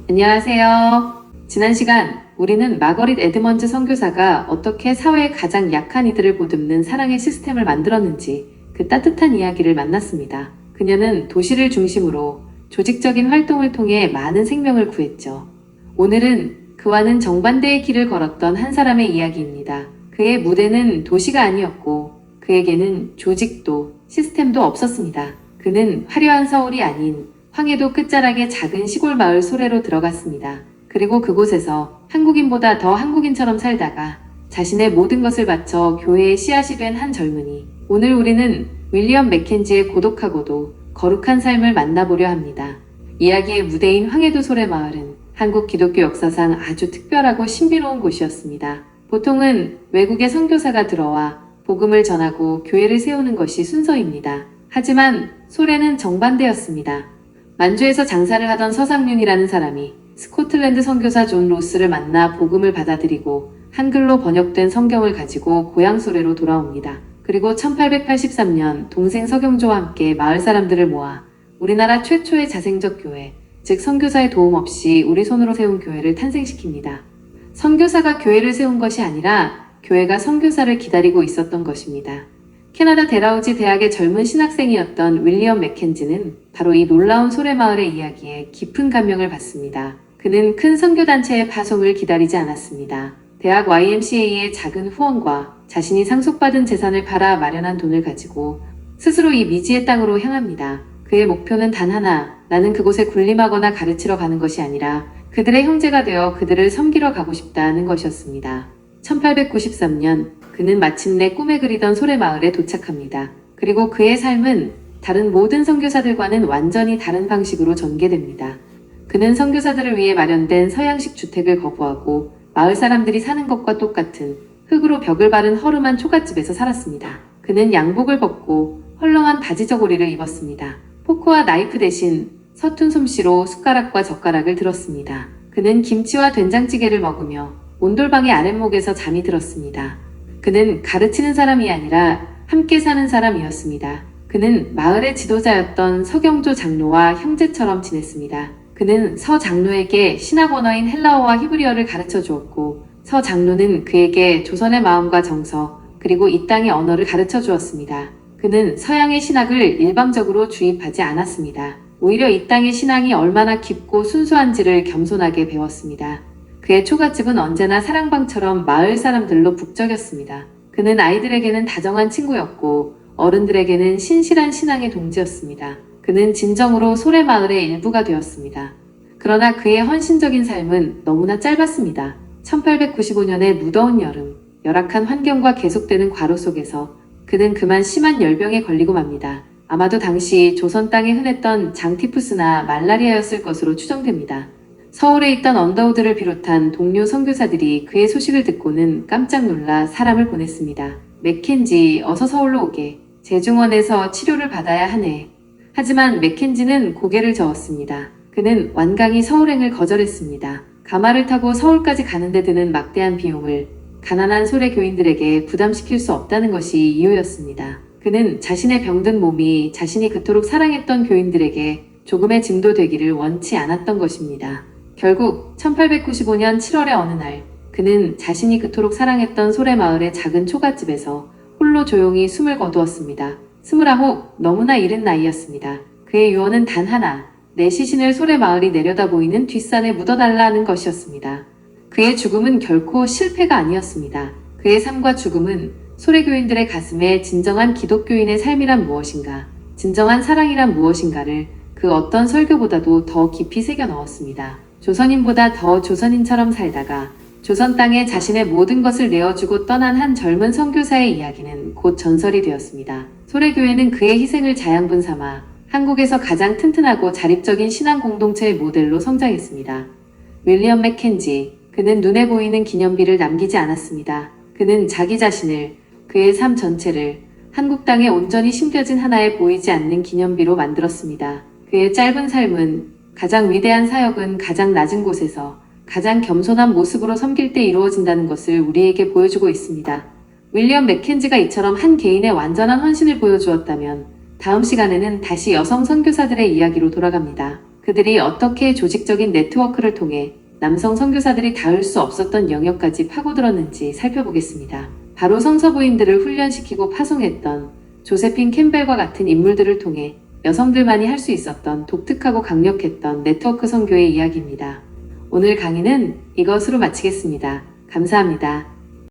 안녕하세요. 지난 시간 우리는 마거릿 에드먼즈 선교사가 어떻게 사회의 가장 약한 이들을 보듬는 사랑의 시스템을 만들었는지 그 따뜻한 이야기를 만났습니다. 그녀는 도시를 중심으로 조직적인 활동을 통해 많은 생명을 구했죠. 오늘은 그와는 정반대의 길을 걸었던 한 사람의 이야기입니다. 그의 무대는 도시가 아니었고 그에게는 조직도 시스템도 없었습니다. 그는 화려한 서울이 아닌 황해도 끝자락의 작은 시골 마을 소래로 들어갔습니다. 그리고 그곳에서 한국인보다 더 한국인처럼 살다가 자신의 모든 것을 바쳐 교회의 씨앗이 된 한 젊은이. 오늘 우리는 윌리엄 맥켄지의 고독하고도 거룩한 삶을 만나보려 합니다. 이야기의 무대인 황해도 소래 마을은 한국 기독교 역사상 아주 특별하고 신비로운 곳이었습니다. 보통은 외국의 선교사가 들어와 복음을 전하고 교회를 세우는 것이 순서입니다. 하지만 소래는 정반대였습니다. 만주에서 장사를 하던 서상륜이라는 사람이 스코틀랜드 선교사 존 로스를 만나 복음을 받아들이고 한글로 번역된 성경을 가지고 고향 소래로 돌아옵니다. 그리고 1883년 동생 서경조와 함께 마을 사람들을 모아 우리나라 최초의 자생적 교회, 즉 선교사의 도움 없이 우리 손으로 세운 교회를 탄생시킵니다. 선교사가 교회를 세운 것이 아니라 교회가 선교사를 기다리고 있었던 것입니다. 캐나다 델아우지 대학의 젊은 신학생이었던 윌리엄 맥켄지는 바로 이 놀라운 소래마을의 이야기에 깊은 감명을 받습니다. 그는 큰 선교단체의 파송을 기다리지 않았습니다. 대학 YMCA의 작은 후원과 자신이 상속받은 재산을 팔아 마련한 돈을 가지고 스스로 이 미지의 땅으로 향합니다. 그의 목표는 단 하나, 나는 그곳에 군림하거나 가르치러 가는 것이 아니라 그들의 형제가 되어 그들을 섬기러 가고 싶다는 것이었습니다. 1893년 그는 마침내 꿈에 그리던 소래마을에 도착합니다. 그리고 그의 삶은 다른 모든 선교사들과는 완전히 다른 방식으로 전개됩니다. 그는 선교사들을 위해 마련된 서양식 주택을 거부하고 마을 사람들이 사는 것과 똑같은 흙으로 벽을 바른 허름한 초가집에서 살았습니다. 그는 양복을 벗고 헐렁한 바지 저고리를 입었습니다. 포크와 나이프 대신 서툰 솜씨로 숟가락과 젓가락을 들었습니다. 그는 김치와 된장찌개를 먹으며 온돌방의 아랫목에서 잠이 들었습니다. 그는 가르치는 사람이 아니라 함께 사는 사람이었습니다. 그는 마을의 지도자였던 서경조 장로와 형제처럼 지냈습니다. 그는 서 장로에게 신학 언어인 헬라어와 히브리어를 가르쳐 주었고 서 장로는 그에게 조선의 마음과 정서 그리고 이 땅의 언어를 가르쳐 주었습니다. 그는 서양의 신학을 일방적으로 주입하지 않았습니다. 오히려 이 땅의 신앙이 얼마나 깊고 순수한지를 겸손하게 배웠습니다. 그의 초가집은 언제나 사랑방처럼 마을 사람들로 북적였습니다. 그는 아이들에게는 다정한 친구였고 어른들에게는 신실한 신앙의 동지였습니다. 그는 진정으로 소래마을의 일부가 되었습니다. 그러나 그의 헌신적인 삶은 너무나 짧았습니다. 1895년의 무더운 여름, 열악한 환경과 계속되는 과로 속에서 그는 그만 심한 열병에 걸리고 맙니다. 아마도 당시 조선 땅에 흔했던 장티푸스나 말라리아였을 것으로 추정됩니다. 서울에 있던 언더우드를 비롯한 동료 선교사들이 그의 소식을 듣고는 깜짝 놀라 사람을 보냈습니다. 맥켄지, 어서 서울로 오게. 재중원에서 치료를 받아야 하네. 하지만 맥켄지는 고개를 저었습니다. 그는 완강히 서울행을 거절했습니다. 가마를 타고 서울까지 가는데 드는 막대한 비용을 가난한 소래 교인들에게 부담시킬 수 없다는 것이 이유였습니다. 그는 자신의 병든 몸이 자신이 그토록 사랑했던 교인들에게 조금의 증도 되기를 원치 않았던 것입니다. 결국 1895년 7월의 어느 날 그는 자신이 그토록 사랑했던 소래마을의 작은 초가집에서 홀로 조용히 숨을 거두었습니다. 29, 너무나 이른 나이였습니다. 그의 유언은 단 하나, 내 시신을 소래마을이 내려다보이는 뒷산에 묻어달라는 것이었습니다. 그의 죽음은 결코 실패가 아니었습니다. 그의 삶과 죽음은 소래교인들의 가슴에 진정한 기독교인의 삶이란 무엇인가, 진정한 사랑이란 무엇인가를 그 어떤 설교보다도 더 깊이 새겨 넣었습니다. 조선인보다 더 조선인처럼 살다가 조선 땅에 자신의 모든 것을 내어주고 떠난 한 젊은 선교사의 이야기는 곧 전설이 되었습니다. 소래교회는 그의 희생을 자양분 삼아 한국에서 가장 튼튼하고 자립적인 신앙 공동체의 모델로 성장했습니다. 윌리엄 맥켄지, 그는 눈에 보이는 기념비를 남기지 않았습니다. 그는 자기 자신을, 그의 삶 전체를 한국 땅에 온전히 심겨진 하나의 보이지 않는 기념비로 만들었습니다. 그의 짧은 삶은 가장 위대한 사역은 가장 낮은 곳에서 가장 겸손한 모습으로 섬길 때 이루어진다는 것을 우리에게 보여주고 있습니다. 윌리엄 맥켄지가 이처럼 한 개인의 완전한 헌신을 보여주었다면 다음 시간에는 다시 여성 선교사들의 이야기로 돌아갑니다. 그들이 어떻게 조직적인 네트워크를 통해 남성 선교사들이 닿을 수 없었던 영역까지 파고들었는지 살펴보겠습니다. 바로 성서부인들을 훈련시키고 파송했던 조세핀 캠벨과 같은 인물들을 통해 여성들만이 할 수 있었던 독특하고 강력했던 네트워크 선교의 이야기입니다. 오늘 강의는 이것으로 마치겠습니다. 감사합니다.